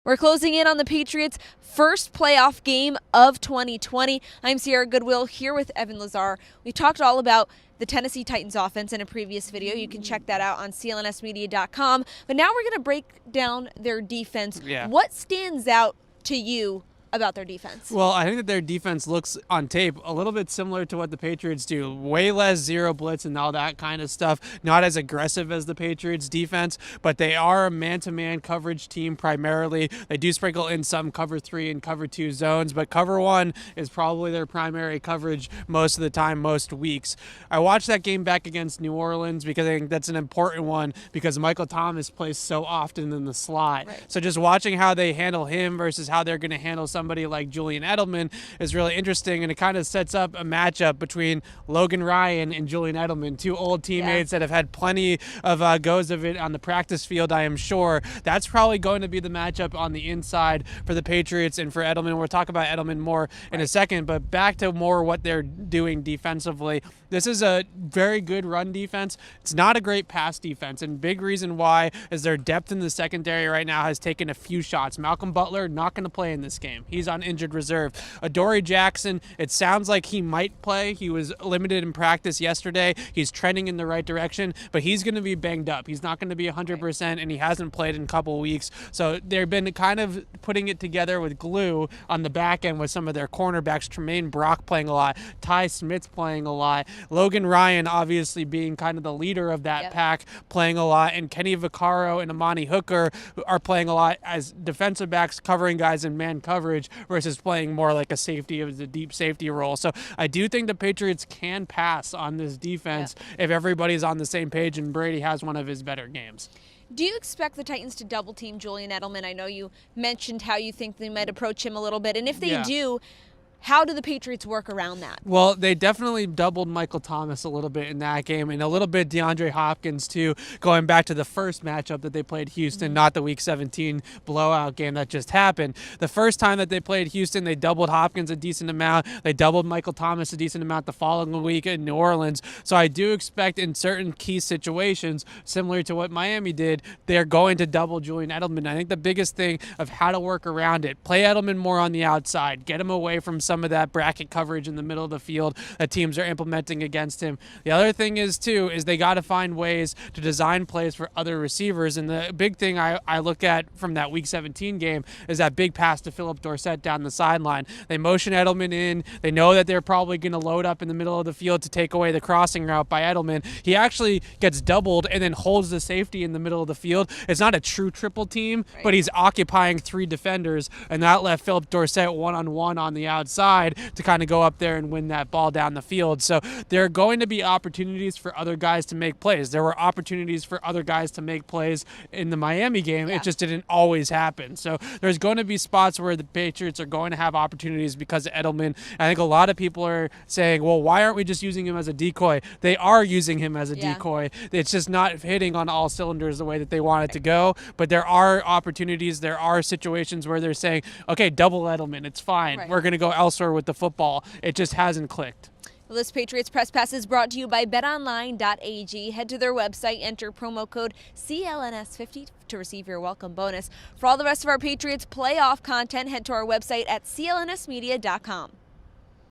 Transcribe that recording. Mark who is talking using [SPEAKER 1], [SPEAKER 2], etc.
[SPEAKER 1] We're closing in on the Patriots' first playoff game of 2020. I'm Sierra Goodwill here with Evan Lazar. We talked all about the Tennessee Titans offense in a previous video. You can check that out on CLNSmedia.com. But now we're going to break down their defense.
[SPEAKER 2] Yeah.
[SPEAKER 1] What stands out to you about their defense?
[SPEAKER 2] Well, I think that their defense looks on tape a little bit similar to what the Patriots do. Way less zero blitz and all that kind of stuff. Not as aggressive as the Patriots defense, but they are a man-to-man coverage team primarily. They do sprinkle in some cover 3 and cover 2 zones, but cover 1 is probably their primary coverage most of the time, most weeks. I watched that game back against New Orleans because I think that's an important one because Michael Thomas plays so often in the slot.
[SPEAKER 1] Right.
[SPEAKER 2] So just watching how they handle him versus how they're going to handle somebody like Julian Edelman is really interesting, and it kind of sets up a matchup between Logan Ryan and Julian Edelman, two old teammates that have had plenty of goes of it on the practice field, I am sure. That's probably going to be the matchup on the inside for the Patriots and for Edelman. We'll talk about Edelman more in a second, but back to more what they're doing defensively. This is a very good run defense. It's not a great pass defense, and big reason why is their depth in the secondary right now has taken a few shots. Malcolm Butler not going to play in this game. He's on injured reserve. Adoree Jackson, it sounds like he might play. He was limited in practice yesterday. He's trending in the right direction, but he's going to be banged up. He's not going to be 100%, and he hasn't played in a couple weeks. So they've been kind of putting it together with glue on the back end with some of their cornerbacks. Tremaine Brock playing a lot. Ty Smith's playing a lot. Logan Ryan obviously being kind of the leader of that pack, playing a lot, and Kenny Vaccaro and Amani Hooker are playing a lot as defensive backs covering guys in man coverage versus playing more like a safety of the deep safety role. So I do think the Patriots can pass on this defense if everybody's on the same page and Brady has one of his better games.
[SPEAKER 1] Do you expect the Titans to double team Julian Edelman? I know you mentioned how you think they might approach him a little bit, and if they do, how do the Patriots work around that?
[SPEAKER 2] Well, they definitely doubled Michael Thomas a little bit in that game, and a little bit DeAndre Hopkins too, going back to the first matchup that they played Houston, not the Week 17 blowout game that just happened. The first time that they played Houston, they doubled Hopkins a decent amount. They doubled Michael Thomas a decent amount the following week in New Orleans. So I do expect in certain key situations, similar to what Miami did, they're going to double Julian Edelman. I think the biggest thing of how to work around it, play Edelman more on the outside, get him away from some of that bracket coverage in the middle of the field that teams are implementing against him. The other thing is they got to find ways to design plays for other receivers, and the big thing I look at from that Week 17 game is that big pass to Philip Dorsett down the sideline. They motion Edelman in. They know that they're probably going to load up in the middle of the field to take away the crossing route by Edelman. He actually gets doubled and then holds the safety in the middle of the field. It's not a true triple team, but he's occupying 3 defenders, and that left Philip Dorsett one-on-one on the outside to kind of go up there and win that ball down the field. So there are going to be opportunities for other guys to make plays. There were opportunities for other guys to make plays in the Miami game. It just didn't always happen. So there's going to be spots where the Patriots are going to have opportunities because of Edelman. I think a lot of people are saying, well, why aren't we just using him as a decoy? They are using him as a decoy. It's just not hitting on all cylinders the way that they want it to go. But there are opportunities. There are situations where they're saying, okay, double Edelman. It's fine. We're going to go elsewhere with the football. It just hasn't clicked.
[SPEAKER 1] Well, this Patriots Press Pass is brought to you by betonline.ag. Head to their website, enter promo code CLNS50 to receive your welcome bonus. For all the rest of our Patriots playoff content, head to our website at clnsmedia.com.